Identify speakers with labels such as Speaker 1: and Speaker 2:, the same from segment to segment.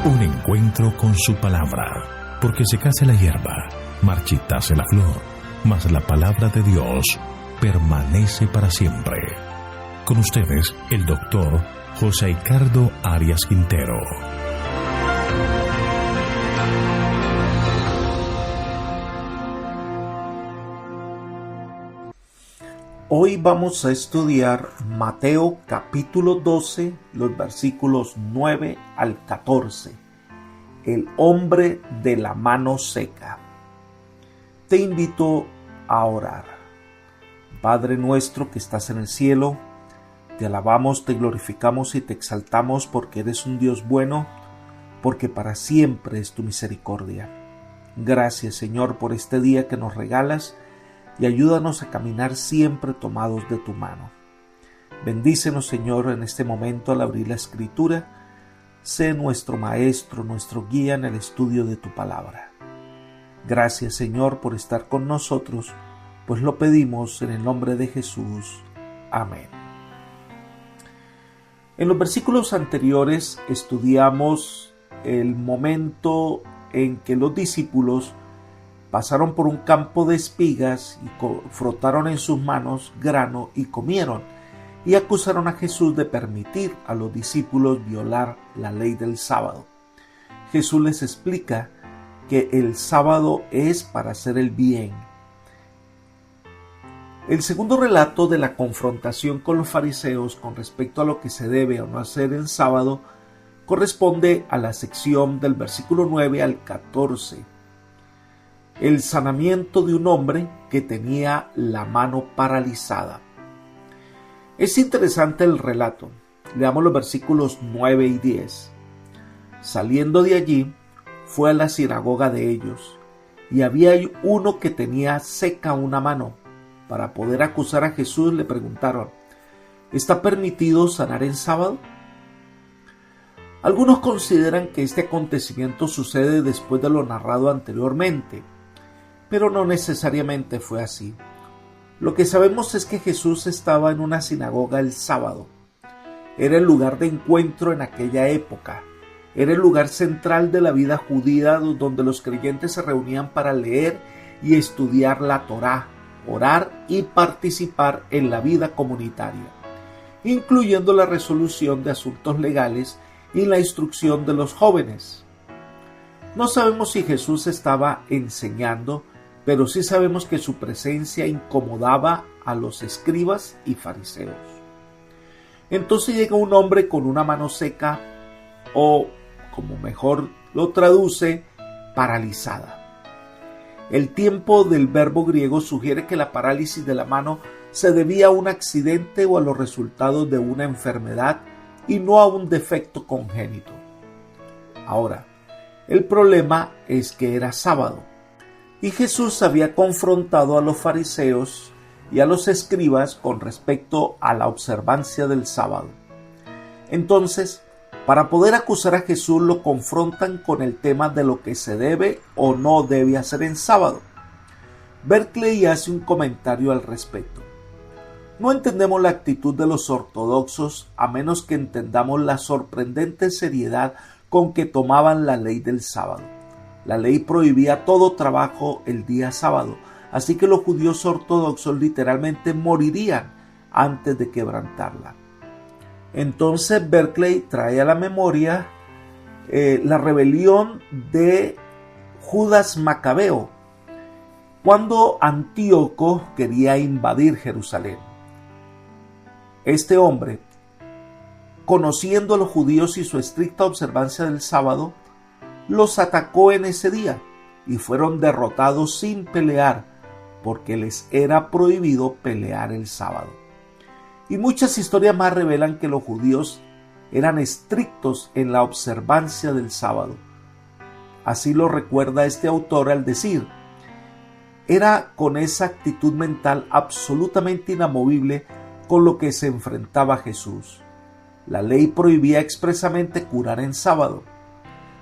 Speaker 1: Un encuentro con su palabra, porque secase la hierba, marchitase la flor, mas la palabra de Dios permanece para siempre. Con ustedes, el doctor José Ricardo Arias Quintero.
Speaker 2: Hoy vamos a estudiar Mateo capítulo 12, los versículos 9 al 14. El hombre de la mano seca. Te invito a orar. Padre nuestro que estás en el cielo, te alabamos, te glorificamos y te exaltamos porque eres un Dios bueno, porque para siempre es tu misericordia. Gracias, Señor, por este día que nos regalas y ayúdanos a caminar siempre tomados de tu mano. Bendícenos, Señor, en este momento al abrir la Escritura. Sé nuestro Maestro, nuestro guía en el estudio de tu palabra. Gracias, Señor, por estar con nosotros, pues lo pedimos en el nombre de Jesús. Amén. En los versículos anteriores estudiamos el momento en que los discípulos pasaron por un campo de espigas y frotaron en sus manos grano y comieron, y acusaron a Jesús de permitir a los discípulos violar la ley del sábado. Jesús les explica que el sábado es para hacer el bien. El segundo relato de la confrontación con los fariseos con respecto a lo que se debe o no hacer en sábado corresponde a la sección del versículo 9 al 14. El sanamiento de un hombre que tenía la mano paralizada. Es interesante el relato. Leamos los versículos 9 y 10. Saliendo de allí, fue a la sinagoga de ellos, y había uno que tenía seca una mano. Para poder acusar a Jesús le preguntaron: ¿está permitido sanar en sábado? Algunos consideran que este acontecimiento sucede después de lo narrado anteriormente, pero no necesariamente fue así. Lo que sabemos es que Jesús estaba en una sinagoga el sábado. Era el lugar de encuentro en aquella época. Era el lugar central de la vida judía donde los creyentes se reunían para leer y estudiar la Torá, orar y participar en la vida comunitaria, incluyendo la resolución de asuntos legales y la instrucción de los jóvenes. No sabemos si Jesús estaba enseñando, pero sí sabemos que su presencia incomodaba a los escribas y fariseos. Entonces llega un hombre con una mano seca, o como mejor lo traduce, paralizada. El tiempo del verbo griego sugiere que la parálisis de la mano se debía a un accidente o a los resultados de una enfermedad y no a un defecto congénito. Ahora, el problema es que era sábado y Jesús había confrontado a los fariseos y a los escribas con respecto a la observancia del sábado. Entonces, para poder acusar a Jesús lo confrontan con el tema de lo que se debe o no debe hacer en sábado. Berkeley hace un comentario al respecto. No entendemos la actitud de los ortodoxos a menos que entendamos la sorprendente seriedad con que tomaban la ley del sábado. La ley prohibía todo trabajo el día sábado, así que los judíos ortodoxos literalmente morirían antes de quebrantarla. Entonces Berkeley trae a la memoria la rebelión de Judas Macabeo, cuando Antíoco quería invadir Jerusalén. Este hombre, conociendo a los judíos y su estricta observancia del sábado, los atacó en ese día y fueron derrotados sin pelear, porque les era prohibido pelear el sábado. Y muchas historias más revelan que los judíos eran estrictos en la observancia del sábado. Así lo recuerda este autor al decir: era con esa actitud mental absolutamente inamovible con lo que se enfrentaba Jesús. La ley prohibía expresamente curar en sábado.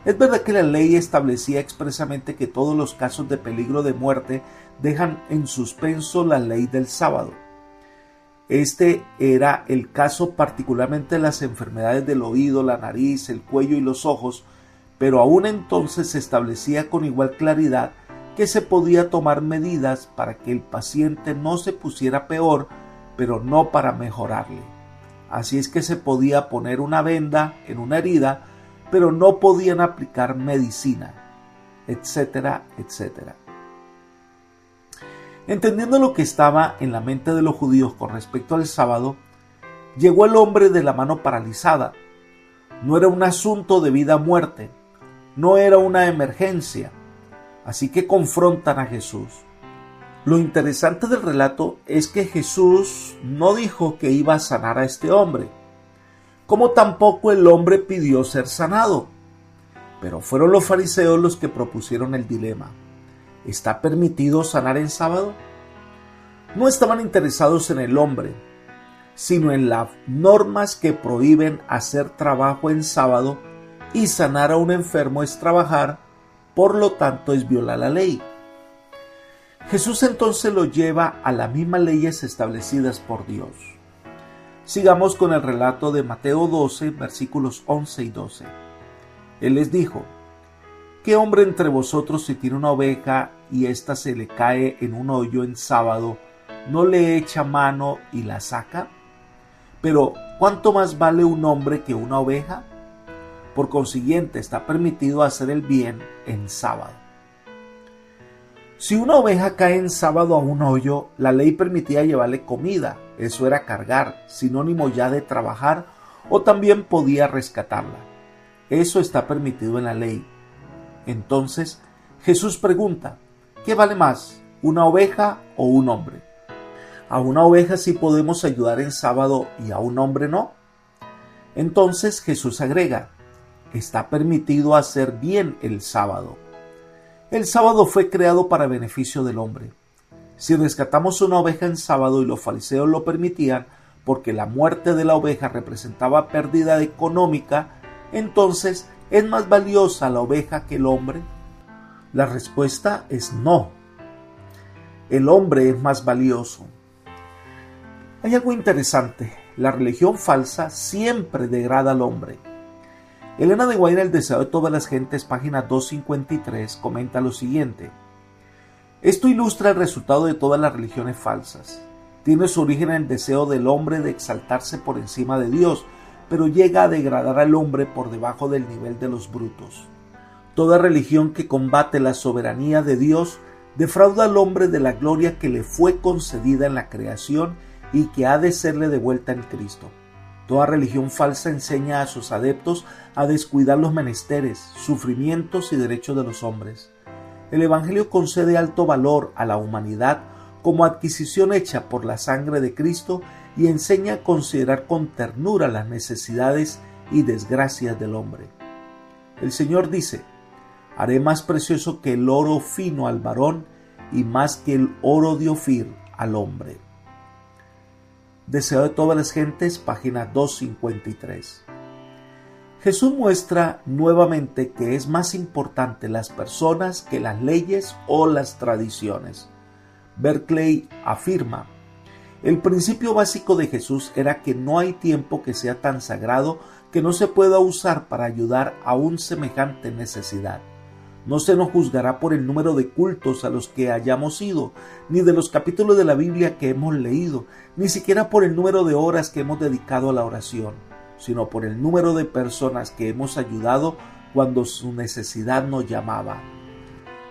Speaker 2: Es verdad que la ley establecía expresamente que todos los casos de peligro de muerte dejan en suspenso la ley del sábado. Este era el caso particularmente de las enfermedades del oído, la nariz, el cuello y los ojos, pero aún entonces se establecía con igual claridad que se podía tomar medidas para que el paciente no se pusiera peor, pero no para mejorarle. Así es que se podía poner una venda en una herida, pero no podían aplicar medicina, etcétera, etcétera. Entendiendo lo que estaba en la mente de los judíos con respecto al sábado, llegó el hombre de la mano paralizada. No era un asunto de vida o muerte, no era una emergencia, así que confrontan a Jesús. Lo interesante del relato es que Jesús no dijo que iba a sanar a este hombre, como tampoco el hombre pidió ser sanado. Pero fueron los fariseos los que propusieron el dilema. ¿Está permitido sanar en sábado? No estaban interesados en el hombre, sino en las normas que prohíben hacer trabajo en sábado, y sanar a un enfermo es trabajar, por lo tanto es violar la ley. Jesús entonces lo lleva a las mismas leyes establecidas por Dios. Sigamos con el relato de Mateo 12, versículos 11 y 12. Él les dijo: ¿Qué hombre entre vosotros, si tiene una oveja y ésta se le cae en un hoyo en sábado, no le echa mano y la saca? Pero ¿cuánto más vale un hombre que una oveja? Por consiguiente, está permitido hacer el bien en sábado. Si una oveja cae en sábado a un hoyo, la ley permitía llevarle comida, eso era cargar, sinónimo ya de trabajar, o también podía rescatarla. Eso está permitido en la ley. Entonces, Jesús pregunta: ¿qué vale más, una oveja o un hombre? A una oveja sí podemos ayudar en sábado y a un hombre no. Entonces Jesús agrega: está permitido hacer bien el sábado. El sábado fue creado para beneficio del hombre. Si rescatamos una oveja en sábado y los fariseos lo permitían porque la muerte de la oveja representaba pérdida económica, entonces ¿es más valiosa la oveja que el hombre? La respuesta es no. El hombre es más valioso. Hay algo interesante. La religión falsa siempre degrada al hombre. Elena de Guaira, El deseo de todas las gentes, página 253, comenta lo siguiente: esto ilustra el resultado de todas las religiones falsas. Tiene su origen en el deseo del hombre de exaltarse por encima de Dios, pero llega a degradar al hombre por debajo del nivel de los brutos. Toda religión que combate la soberanía de Dios defrauda al hombre de la gloria que le fue concedida en la creación y que ha de serle devuelta en Cristo. Toda religión falsa enseña a sus adeptos a descuidar los menesteres, sufrimientos y derechos de los hombres. El Evangelio concede alto valor a la humanidad como adquisición hecha por la sangre de Cristo y enseña a considerar con ternura las necesidades y desgracias del hombre. El Señor dice: haré más precioso que el oro fino al varón y más que el oro de Ofir al hombre. Deseo de todas las gentes, página 253. Jesús muestra nuevamente que es más importante las personas que las leyes o las tradiciones. Berkeley afirma: el principio básico de Jesús era que no hay tiempo que sea tan sagrado que no se pueda usar para ayudar a un semejante necesidad. No se nos juzgará por el número de cultos a los que hayamos ido, ni de los capítulos de la Biblia que hemos leído, ni siquiera por el número de horas que hemos dedicado a la oración, sino por el número de personas que hemos ayudado cuando su necesidad nos llamaba.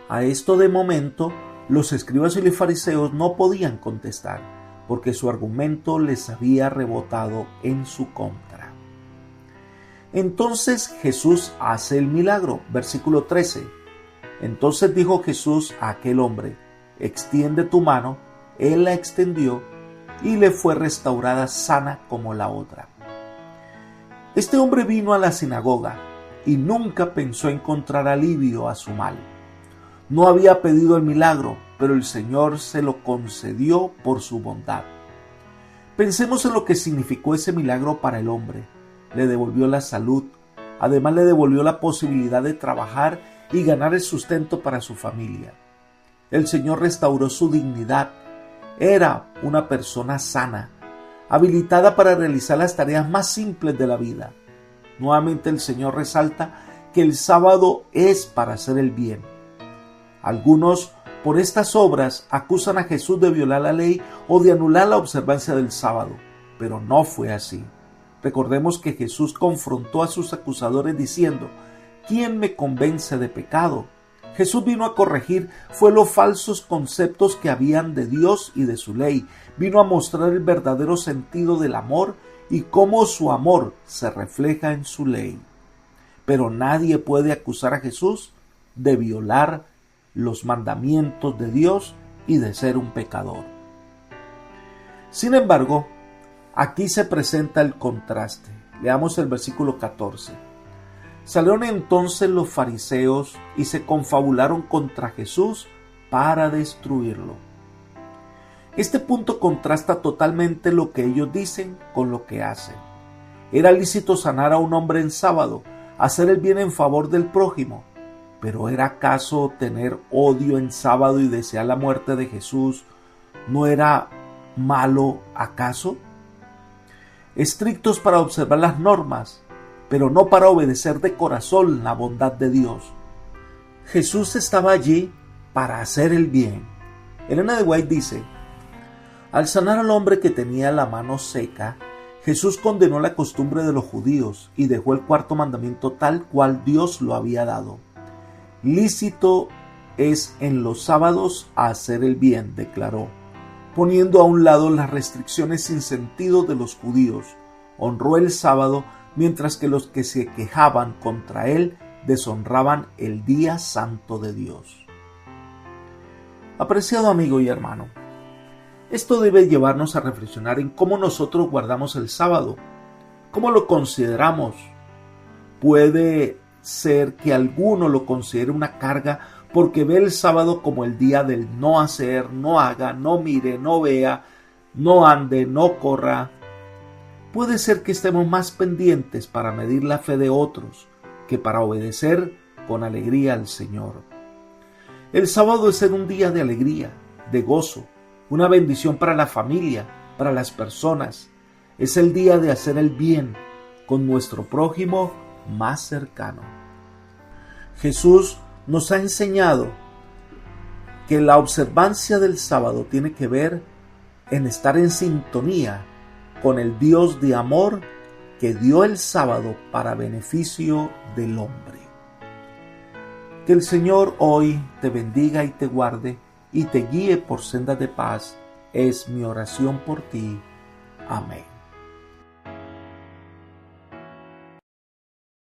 Speaker 2: A esto de momento, los escribas y los fariseos no podían contestar, porque su argumento les había rebotado en su contra. Entonces Jesús hace el milagro, versículo 13. Entonces dijo Jesús a aquel hombre: extiende tu mano. Él la extendió y le fue restaurada sana como la otra. Este hombre vino a la sinagoga y nunca pensó encontrar alivio a su mal. No había pedido el milagro, pero el Señor se lo concedió por su bondad. Pensemos en lo que significó ese milagro para el hombre. Le devolvió la salud, además le devolvió la posibilidad de trabajar y ganar el sustento para su familia. El Señor restauró su dignidad. Era una persona sana, habilitada para realizar las tareas más simples de la vida. Nuevamente el Señor resalta que el sábado es para hacer el bien. Algunos, por estas obras, acusan a Jesús de violar la ley o de anular la observancia del sábado, pero no fue así. Recordemos que Jesús confrontó a sus acusadores diciendo: ¿quién me convence de pecado? Jesús vino a corregir los falsos conceptos que habían de Dios y de su ley. Vino a mostrar el verdadero sentido del amor y cómo su amor se refleja en su ley. Pero nadie puede acusar a Jesús de violar los mandamientos de Dios y de ser un pecador. Sin embargo, aquí se presenta el contraste. Leamos el versículo 14. Salieron entonces los fariseos y se confabularon contra Jesús para destruirlo. Este punto contrasta totalmente lo que ellos dicen con lo que hacen. Era lícito sanar a un hombre en sábado, hacer el bien en favor del prójimo, pero ¿era acaso tener odio en sábado y desear la muerte de Jesús? ¿No era malo acaso? Estrictos para observar las normas, pero no para obedecer de corazón la bondad de Dios. Jesús estaba allí para hacer el bien. Elena de White dice: al sanar al hombre que tenía la mano seca, Jesús condenó la costumbre de los judíos y dejó el cuarto mandamiento tal cual Dios lo había dado. Lícito es en los sábados hacer el bien, declaró, poniendo a un lado las restricciones sin sentido de los judíos. Honró el sábado, mientras que los que se quejaban contra él deshonraban el día santo de Dios. Apreciado amigo y hermano, esto debe llevarnos a reflexionar en cómo nosotros guardamos el sábado, cómo lo consideramos. Puede ser que alguno lo considere una carga porque ve el sábado como el día del no hacer, no haga, no mire, no vea, no ande, no corra. Puede ser que estemos más pendientes para medir la fe de otros que para obedecer con alegría al Señor. El sábado es ser un día de alegría, de gozo, una bendición para la familia, para las personas. Es el día de hacer el bien con nuestro prójimo más cercano. Jesús nos ha enseñado que la observancia del sábado tiene que ver en estar en sintonía con el Dios de amor que dio el sábado para beneficio del hombre. Que el Señor hoy te bendiga y te guarde y te guíe por sendas de paz, es mi oración por ti. Amén.